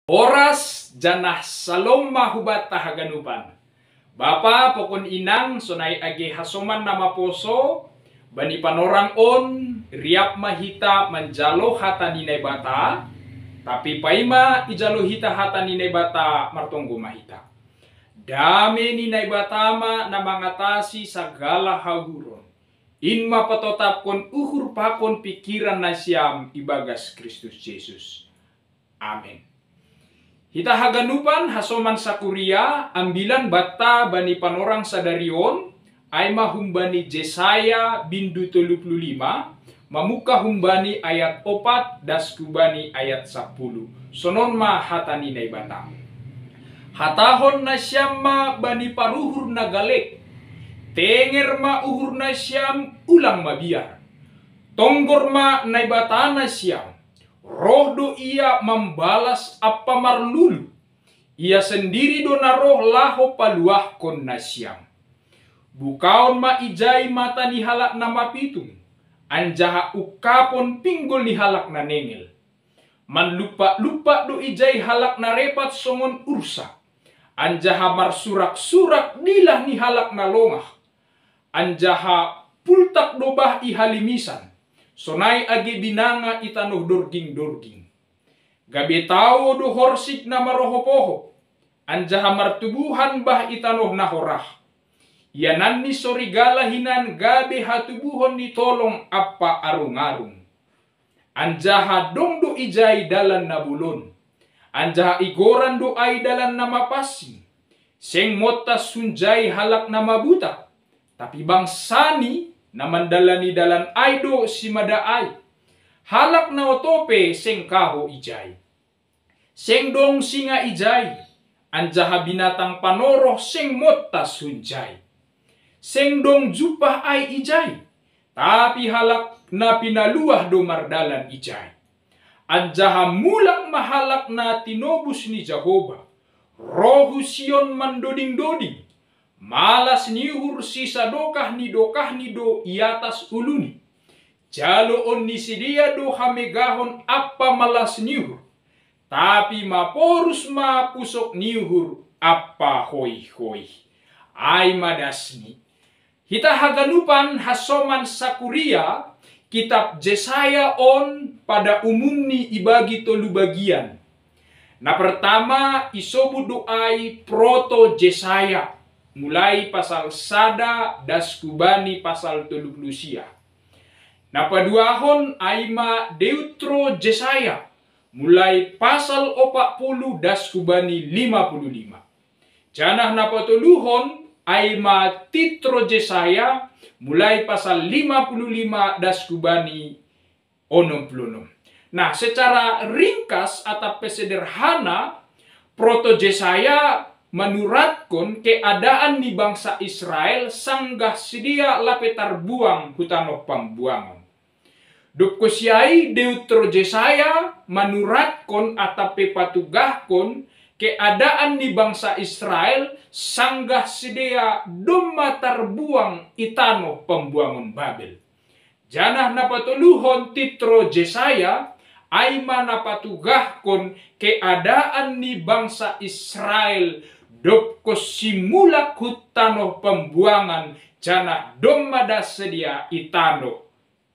Oras janah salom mahubat tahaganupan. Bapa pokon inang sonai age hasoman nama poso bani panorang on riap mahita menjalo hata ninai bata tapi paima ijalo hita hata ninai bata martonggo mahita. Dame ninai batama na mangatasi sagala haguron. Inma patotapkon uhur pakon pikiran na siyam ibagas Kristus Yesus. Amin. Hita haganupan hasoman sakuria ambilan bata bani panorang sadarion aima humbani Jesaya bindu 35 mamuka humbani ayat 4 daskubani ayat 10 sonon ma hatani nai bata hatahon na siyam ma bani paruhur na galek tenger ma uhur na siyam ulang mabiar tonggor ma nai bata na siyam roh do ia membalas apa marlulu. Ia sendiri do na roh laho paluah kon nasyam. Bukaon ma ijai mata ni halak na mapitung. Anjaha ukapon pinggol ni halak na nengel. Man lupa-lupa do ijai halak na repat songon ursa. Anjaha marsurak-surak dilah ni halak na longah. Anjaha pultak dobah ihalimisan. Sonai age binanga itanoh dorging-dorging. Gabe tao do horsik na maroho-poho. Anjaha martubuhan bah itanoh na horah. Yanan ni sorigala hinan gabe hatubuhon ni tolong apa arung-arung. Anjaha dong do ijai dalan na bulon. Anjaha igoran do ay dalan na mapasing. Seng mota sunjai halak na mabuta. Tapi bangsani na mandalani dalan aido si madaay. Halak na otope seng kaho ijay. Seng dong singa ijay. Anjaha binatang panoroh seng motta sunjay. Seng dong jupah ay ijay. Tapi halak na pinaluah do mardalan ijay. Anjaha mulak mahalak na tinobus ni Jehovah. Rohu Sion mandoding-doding. Malas niuhur sisa dokah ni do iatas uluni. Jalo on ni sidia do hamegahon apa malas niuhur. Tapi maporus ma pusok niuhur apa hoi-hoi. Ay madasni. Hita haganupan hasoman sakuria kitab Jesaya on pada umumni ibagi tolu bagian. Na pertama isobut doai proto Jesaya. Mulai pasal sada daskubani pasal 30. Na paduahon aima Deutro Jesaya. Mulai pasal 40 daskubani 55. Janah na patuluhon aima Titro Jesaya. Mulai pasal 55 daskubani 60. Nah, secara ringkas atau sederhana proto Jesaya menuratkan keadaan di bangsa Israel sanggah sedia lapetar buang hutanoh pambuangan. Dukkusiai Deutro Jesaya menuratkan atau pepatugahkan keadaan di bangsa Israel sanggah sedia domatar buang itanoh pembuangan Babel. Janah napatuluhon Titro Jesaya aima napatugahkan keadaan di bangsa Israel dopko simulak hutanoh pembuangan janah domada sedia itanoh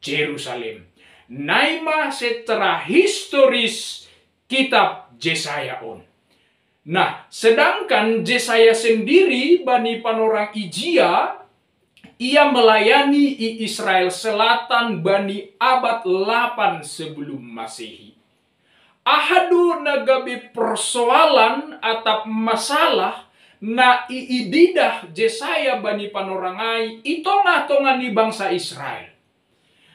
Jerusalem. Naima secara historis kitab Jesaya on. Nah, sedangkan Jesaya sendiri bani panorang ijia ia melayani i Israel Selatan bani abad 8 sebelum Masehi. Ahadu nagabi persoalan atau masalah na iididah Jesaya bani panorangai itonga-tonga ni bangsa Israel.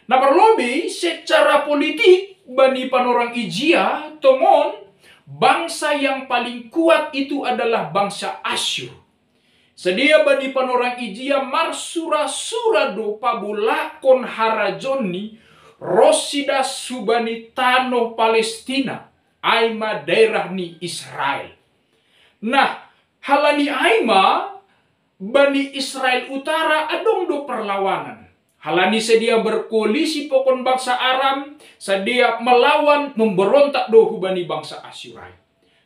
Na perlobi secara politik bani panorang ijia tongon bangsa yang paling kuat itu adalah bangsa Asyur. Sedia bani panorang ijia marsura-sura do pabulakon harajoni rosida subani tanoh Palestina aima daerah ni Israel. Nah, halani aima bani Israel utara adong do perlawanan. Halani sedia berkoalisi pokon bangsa Aram, sedia melawan memberontak do hubani bangsa Asyurai.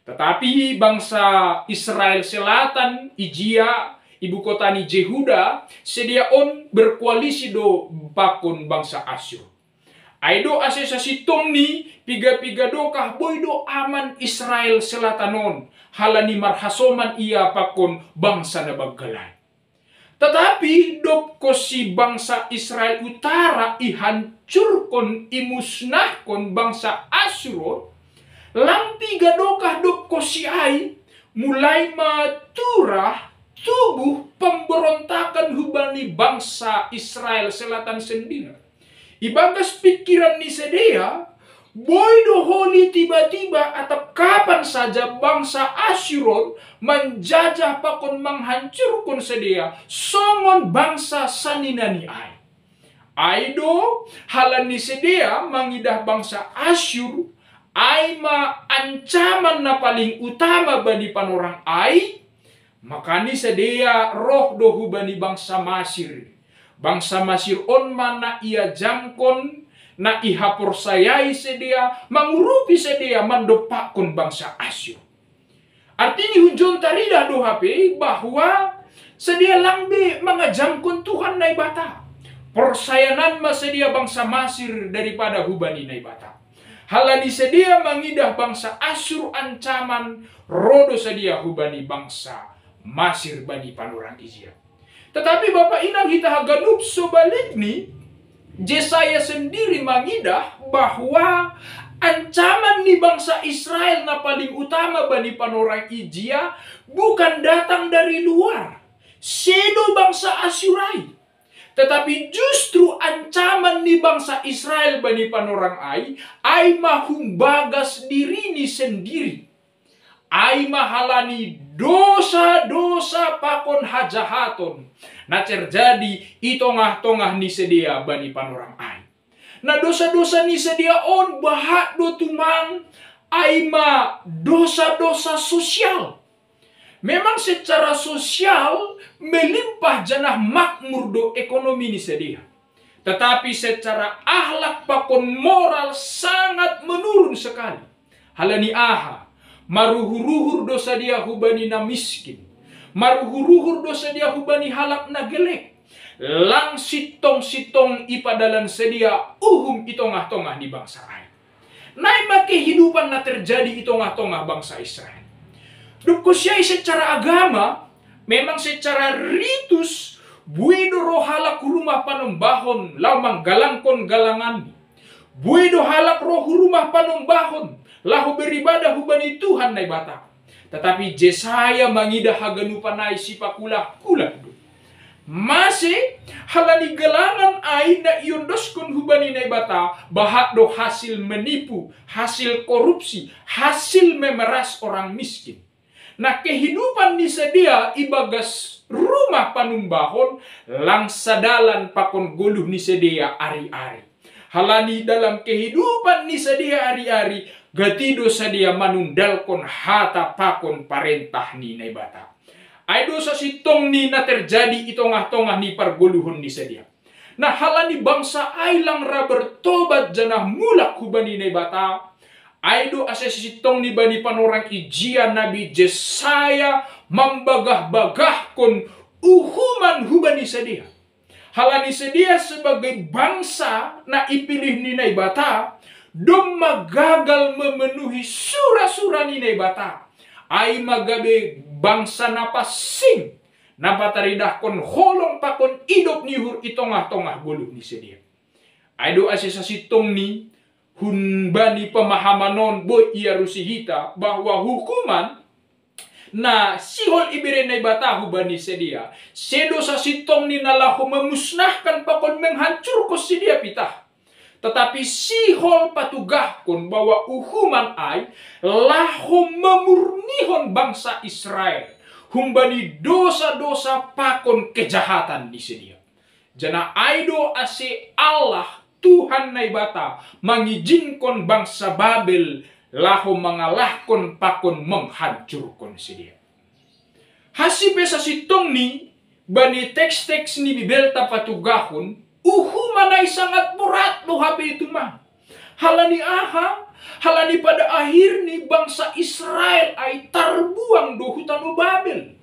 Tetapi bangsa Israel Selatan, Ijia, ibu kota ni Jehuda, sediaon berkoalisi do bakon bangsa Asyur. Aido asesasi ni piga-piga dokah boydo aman Israel Selatanon, halani marhasoman ia pakon bangsa na baggalay. Tetapi dop ko si bangsa Israel Utara ihancurkon, imusnahkon bangsa Asyur, lang tiga dokah dop ko si ay mulai maturah tubuh pemberontakan hubani bangsa Israel Selatan sendiri. Ibagas pikiran ni sedia, boy doholi tiba-tiba atau kapan saja bangsa Asyur menjajah pakon menghancurkan sedia songon bangsa saninani ay. Aido halani sedia mengidah bangsa Asyur ay ma ancaman na paling utama bani panorang ay, makani sedia roh dohu bani bangsa Masir. Bangsa Masir on mana ia jamkon na ihapor sayai sedia mangurupi sedia mandopakon bangsa Asyur. Artinya hunjon tarida do HP bahwa sedia langbe mengajamkon Tuhan nai bata. Persayanan sedia bangsa Masir daripada hubani nai bata. Halani sedia mengidah bangsa Asyur ancaman, rodo sedia hubani bangsa Masir bani panurang Ijia. Tetapi Bapak Inang kita haganup sobalik ni, Jesaya sendiri mengidah bahwa ancaman ni bangsa Israel na paling utama bani panurang Ijia bukan datang dari luar, sedo bangsa Asyurai. Tetapi justru ancaman ni bangsa Israel bani panorang ay mahumbagas diri ni sendiri. Ay mahalani dosa-dosa pakon hajahaton na terjadi itongah-tongah ni sedia bani panorang ay. Na dosa-dosa ni sedia on bahak do tumang ay ma dosa-dosa sosial. Memang secara sosial melimpah janah makmur do ekonomi ni sedia. Tetapi secara akhlak pakon moral sangat menurun sekali. Halani aha, maruhur-ruhur dosa dia hubani na miskin. Maruhur-ruhur dosa dia hubani halak na gelek. Lang sitong-sitong ipadalan sedia uhum itongah-tongah di bangsa ay. Naima kehidupan na terjadi itongah-tongah bangsa Israel. Dukusyai secara agama, memang secara ritus, buido roh halak rumah panembahon, lau manggalangkon galangan. Buido halak roh rumah panembahon, lahu beribadah hubani Tuhan nai bata. Tetapi Jesaya mengidah haganupanai sipakula-kula. Masih halani galangan ay na iondoskon hubani nai bata, bahak do hasil menipu, hasil korupsi, hasil memeras orang miskin. Nah kehidupan ni sedia ibagas rumah panumbahon lang sadalan pakon guluh ni sedia ari-ari. Halani dalam kehidupan ni sedia ari-ari gatido sedia manundalkon hata pakon parentah ni naibata. Ay dosa sitong ni na terjadi itongah-tongah ni parguluhon ni sedia. Nah halani bangsa ay lang ra bertobat janah mulak hubani naibata. Aido asesitong ni bani panorang Ijia Nabi Jesaya membagah-bagahkon uhuman hubani sedia. Halani sedia sebagai bangsa na ipilih ni naibata, dom magagal memenuhi sura-sura ni naibata. Ay magabe bangsa napasing, napataridahkon holong pakon idop ni hur itongah-tongah guluh ni sedia. Aido asesitong ni hunbani pemahamanon boy ia rusihita bahwa hukuman na sihol ibirenay bata hubani sedia sedo sa sitong ni nalahu memusnahkan pakon menghancur ko sedia pitah. Tetapi sihol patugahkon bahwa hukuman ay lahu memurnihon bangsa Israel humbani dosa-dosa pakon kejahatan di sedia. Jana aido ase Allah Tuhan naibata mengizinkan bangsa Babel lahu mengalahkan pakon menghancurkan sedia. Hasipe sa sitong ni bani teks-teks ni bibelta patugahon uhuman ay sangat berat lo hape itu mah. Halani aha Halani pada akhirnya bangsa Israel ay terbuang do hutan Babel.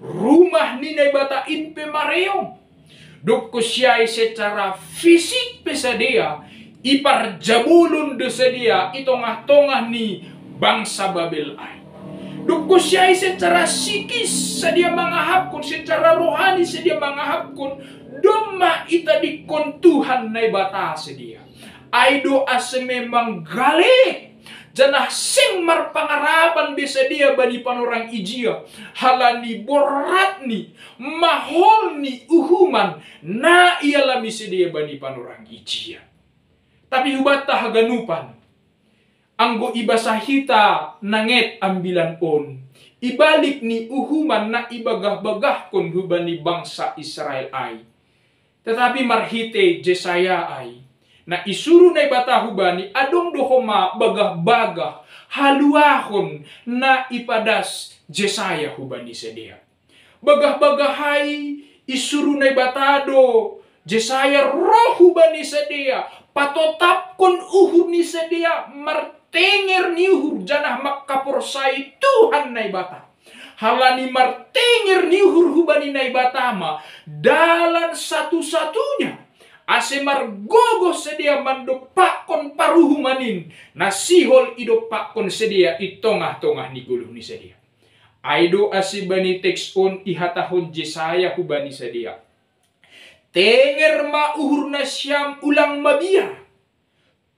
Rumah ni bata inpe mareong. Dok siya secara fisik pesadia iparjabulun do sedia itongah-tongah ni bangsa Babel ay. Dok siya secara psikis sedia mangahapkon, secara rohani sedia mangahapkon doma ita dikon Tuhan na bata sedia. Ay do ase memang gale janah sing marpangarapan bisa dia bani panorang ijia halani borat ni mahol ni uhuman na ialami sedia bani panorang ijia. Tapi hubata haganupan anggo ibasahita nanget ambilan on ibalik ni uhuman na ibagah-bagah kon hubani bangsa Israel ay. Tetapi marhite Jesaya ay na isuru na ibatahubani adong dohoma bagah-bagah haluahon na ipadas Jesaya hubani sedia. Bagah-bagahay isuru na ibatado Jesaya roh hubani sedia patotapkon uhur ni sedia martenger ni uhur janah makaporsai Tuhan na ibata. Halani martenger ni uhur hubani na ibatama dalan satu-satunya ase margogo sedia mandopakon paruhumanin nasihol idopakon sedia itongah-tongah ni guluh ni sedia. Aido ase bani tekson ihatahon Jesaya hubani sedia. Tenger ma uhur na siyam ulang mabia.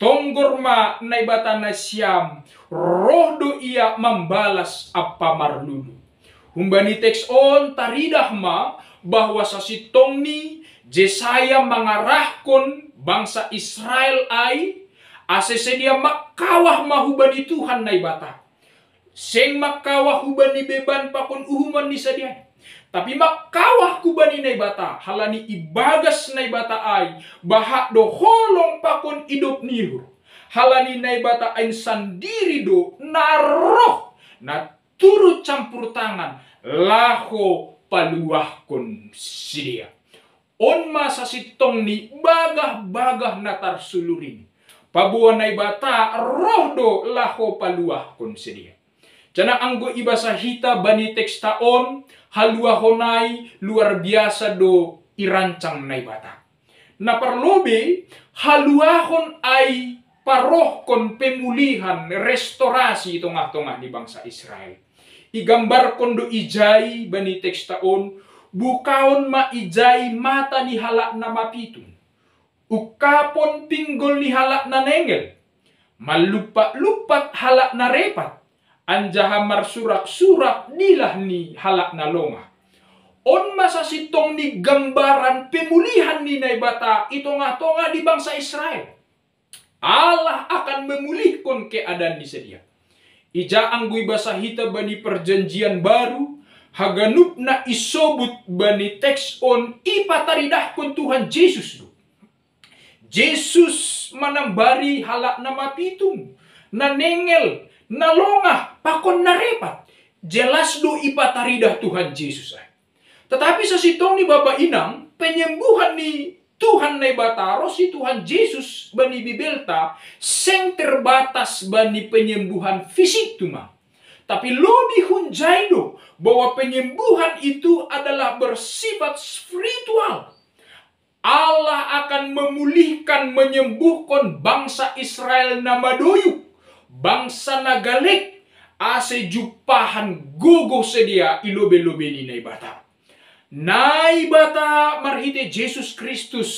Tonggor ma naibata na siyam roh do iya membalas apa marlulu. Humbani tekson taridah ma bahwa sa sitong ni Jesaya mengarahkan bangsa Israel ay ase sedia makawah mahubani Tuhan na ibata. Seng makawah hubani beban pakon uhuman ni sedia. Tapi makawah kubani na ibata halani ibagas na ibata ay bahak do holong pakon idop nihur. Halani na ibata ay sandiri do naroh na turut campur tangan laho paluah kon sedia. On masa sitong ni bagah-bagah natar sulurin. Pabuan na ibata roh do laho paluah kon sedia. Jana anggo ibasahita bani tekstaon haluahonay luar biasa do irancang na ibata. Na parlobe haluahon ay paroh kon pemulihan restorasi tongah-tongah ni bangsa Israel. Igambar kon do ijay bani tekstaon bukaon maijay mata ni halak na mapitun. Ukapon pinggol ni halak na nengel. Malupat-lupat halak na repat. Anjaha marsurak-surak nilah ni halak na longa. On masa sitong ni gambaran pemulihan ni naibata itongah-tongah di bangsa Israel. Allah akan memulihkan keadaan di sedia. Ija anggoy basahita bani perjanjian baru haganup na isobut bani teks on ipataridahkon Tuhan Yesus do. Jesus manambari halak na mapitung, na nengel, na longah, pakon na repat. Jelas do ipataridah Tuhan Yesus ay. Tetapi sa sitong ni Bapa Inang, penyembuhan ni Tuhan na ibataro si Tuhan Yesus bani bibelta seng terbatas bani penyembuhan fisik tuma. Tapi lebih hunjai do bahwa penyembuhan itu adalah bersifat spiritual. Allah akan memulihkan, menyembuhkan bangsa Israel na madoyuk, bangsa na galek, ase jupahan gogo sedia ilobe-lobe ni naibata. Naibata marhite Jesus Kristus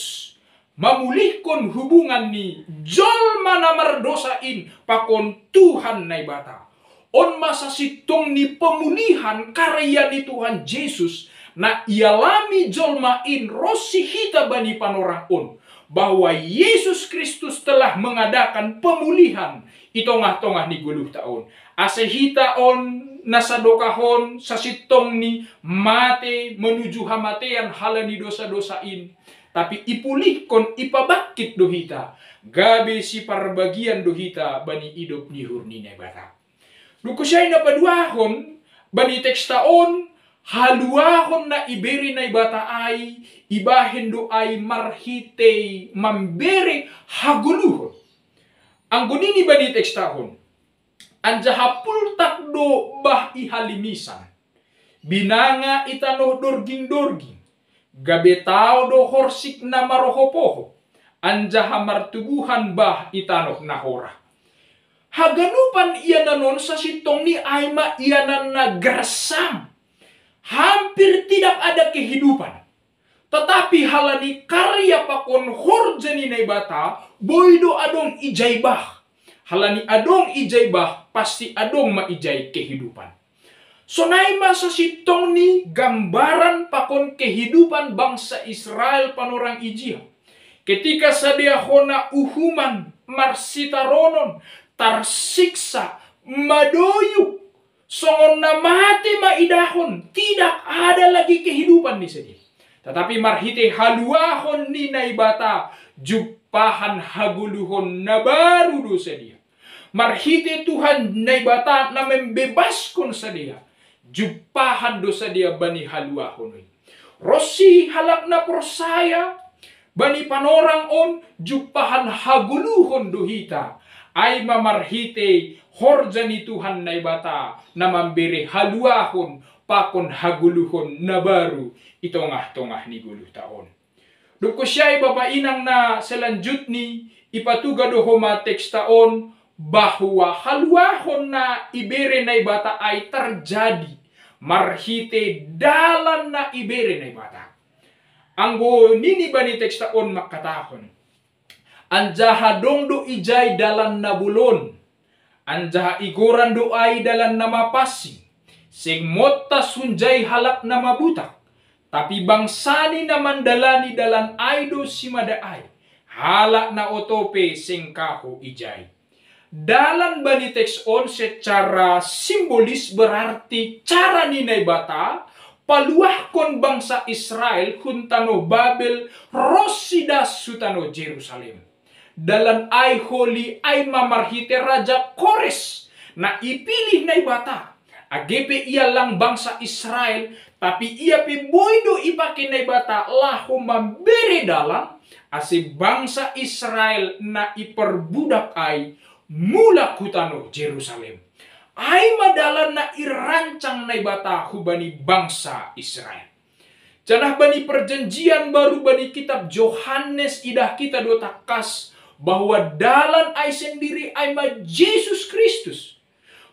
memulihkan hubungan ni jolma na mardosain pakon Tuhan naibata. On masa sitong ni pemulihan karya ni Tuhan Yesus na ialami jolmain rosihita bani panorang on bahwa Yesus Kristus telah mengadakan pemulihan itongah-tongah ni guluh taon. Asehita on nasadokahon sa sitong ni mate menuju hamatean halani dosa-dosain. Tapi ipulihkon ipabakit dohita gabe si parbagian dohita bani idop nihur ni nebata. Lukusay na paduahon bani tekstaon haluahon na iberi na ibata ay ibahin do ay marhite mambere haguluhon. Anggunini bani teks tahun. Anja hapul takdo bah ihalimisan. Binanga itanoh dorging-dorging. Gabetao do horsik na marohopoho. Anja hamar tubuhan bah itanoh nahora. Haganupan iya nanon sa sitong ni Aima iya na nagrasam. Hampir tidak ada kehidupan. Tetapi halani karya pakon horjani na ibata, boydo adong ijaybah. Halani adong ijaybah, pasti adong maijay kehidupan. So naima sa sitong ni gambaran pakon kehidupan bangsa Israel panorang ijia. Ketika sadia hona uhuman marsitaronon, tarsiksa, madoyuk, songon na mati maidahon, tidak ada lagi kehidupan di sini. Tetapi marhite haluahon ni naibata, jupahan haguluhon na baru dosa dia. Marhite Tuhan naibata na membebaskon sa dia. Jupahan dosa dia bani haluahon. Rosi halak na persaya, bani panorang on, jupahan haguluhon dohita. Ay mamarhite horjani Tuhan naibata na memberi haluahon pakon haguluhon na baru itongah-tongah ni guluh taon. Duko siya'y babainang na selanjut ni ipatuga do homa teks taon bahwa haluahon na ibere na ibata ay terjadi marhite dalan na ibere na ibata. Anggo nini bani teks taon makatahon. Anjaha dong do ijay dalan na bulon. Anjaha igoran do ay dalan na mapasing. Sing motta sunjay halak na mabutak. Tapi bangsani na mandalani dalan aydo si madaay. Halak na otope sing kaho ijay. Dalan bani teks on secara simbolis berarti cara ninay bata paluahkon bangsa Israel huntano Babel rosidas sutano Jerusalem. Dalan ay holi ay mamarhite Raja Kores na ipilih na ibata. Agepe ia lang bangsa Israel, tapi ia pi boydo ipakin na ibata lahu mambere dalan asi bangsa Israel na iperbudak ay mula kutano Jerusalem. Ay madalan na irancang na ibata hubani bangsa Israel. Janah bani perjanjian baru bani kitab Yohanes idah kita do takas bahwa dalan ay sendiri ay ma Jesus Kristus.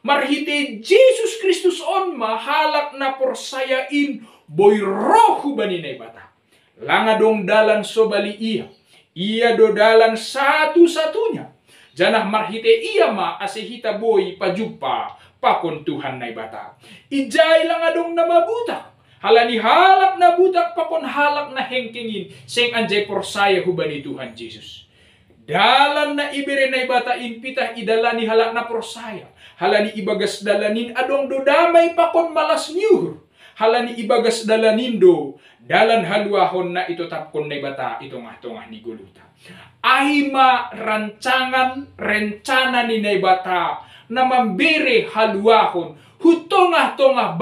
Marhite Jesus Kristus on mahalak na porsayain boy roh bani na ibata. Langadong dalan sobali iya. Iya do dalan satu-satunya. Janah marhite iya ma asihita boy pajupa pakon Tuhan na ibata. Ijay langadong na mabutak. Halani halak na butak pakon halak na hengkengin sing anjay porsaya hubani Tuhan Jesus. Dalan na ibere na ibatain pitah idalani halak na porsaya. Halani ibagas dalanin adong do damay pakon malas nyuhur. Halani ibagas dalanin do dalan haluahon na ito tapkon na ibata itongah-tongah ni guluta. Ahima rancangan rencana ni naibata na mambere haluahon hutongah-tongah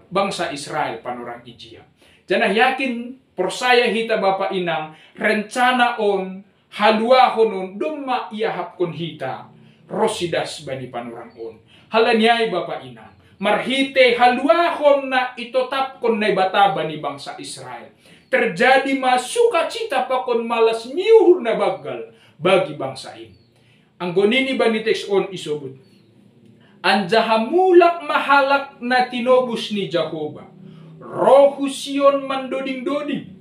bangsa Israel panorang ijia. Janah yakin persaya hita bapa inang rencana on haluahon on dumma iahapkon hita rosidas bani panorang on. Halanyay bapa inang marhite haluahon na itotapkon na ibata bani bangsa Israel. Terjadi masuka cita pakon malas nyuhur na bagal bagi bangsa ini. Anggonini bani teks on isobut. Anjaha mulak mahalak na tinobus ni Jehovah. Rohu Sion mandoding-doding.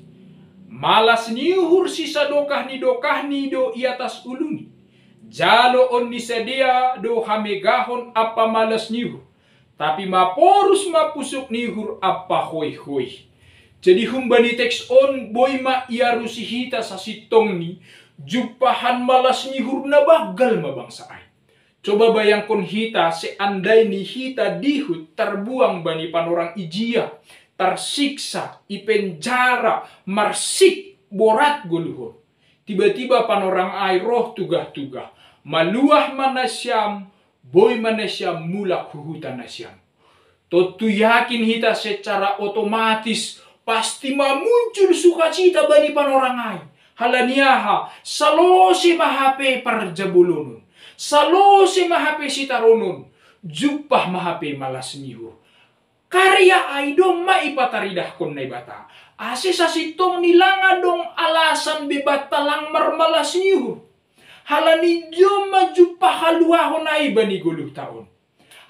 Malas nyuhur sisa dokah ni do iatas uluni. Jalo on ni sedia do hamegahon apa malas nyuhur. Tapi maporus mapusuk nyuhur apa hoy-hoy. Jadi humbani teks on boy ma iarusi hita sa sitong ni jupahan malas nyuhur na bagal mabangsaan. Coba bayangkan hita seandai ni hita dihut terbuang bani panorang ijia, tersiksa, ipenjara, marsik, borat guluhur. Tiba-tiba panorang ay roh tugah-tugah, maluah manasyam, boy manasyam mulak huhutan nasyam. Totu yakin hita secara otomatis pasti mamuncul sukacita bani panorang ay. Halaniaha, salosi mahape parjabulunun. Salo si mahape si taronon, jupah mahape malas nihur. Karya ay dong maipataridah kon na bata. Ase sa sitong nilanga dong alasan bebata lang marmalas nihur. Halani jom majupah haluahon ay bani 10 taon.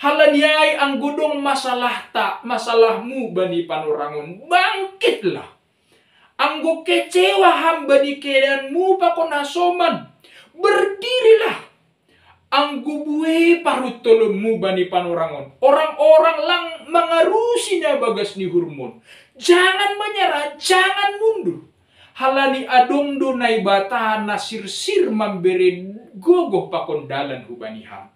Halani ay ang gudong masalahmu bani panorangon. Bangkitlah. Anggo kecewa hamba ni kedanmu pakon hasoman. Berdirilah. Anggo buwe parut tolonmu bani panorangon. Orang-orang lang mangarusi na bagas ni hurmon. Jangan menyerah, jangan mundur. Halani adong donay bata na sirsir memberi gogoh pakon dalan hubaniham.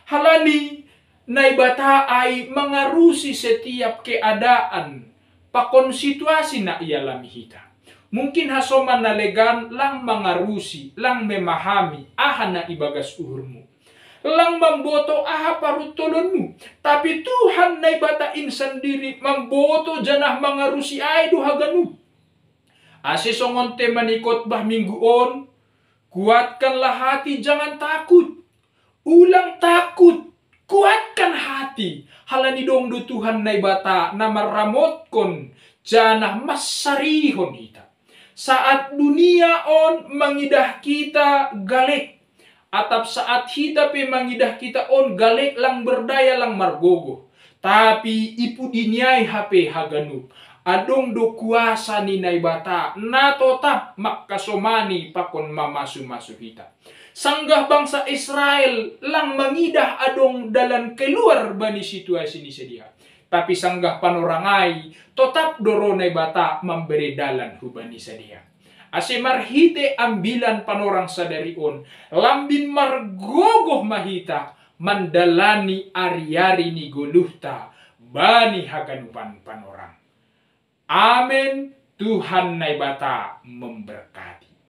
Halani naibata ay mengarusi setiap keadaan pakon situasi na ialami hita. Mungkin hasoman na legan lang mengarusi, lang memahami aha na ibagas uhurmu. Lang memboto aha parutolonmu. Tapi Tuhan naibatain sendiri memboto janah mengarusi ay duhaganu. Ase songon te manikot bah mingguon, kuatkanlah hati, jangan takut. Ulang takut. Kuatkan hati. Halani dong do Tuhan naibata na maramotkon janah masarihon hita. Saat dunia on mangidah kita galek. Atap saat hita pe mangidah kita on galek lang berdaya lang margogo. Tapi ipu diniay hape haganup. Adong do kuasa ni naibata na totap makasomani pakon mamasu-masu hita. Sanggah bangsa Israel lang mangidah adong dalan keluar bani situasi ni sedia. Tapi sanggah panorangay tetap doronay bata memberi dalan hubani sedia. Ase marhite ambilan panorang sadarion lambin margogoh mahita mandalani ari-ari ni guluhta bani haganupan panorang. Amin. Tuhan naibata memberkati.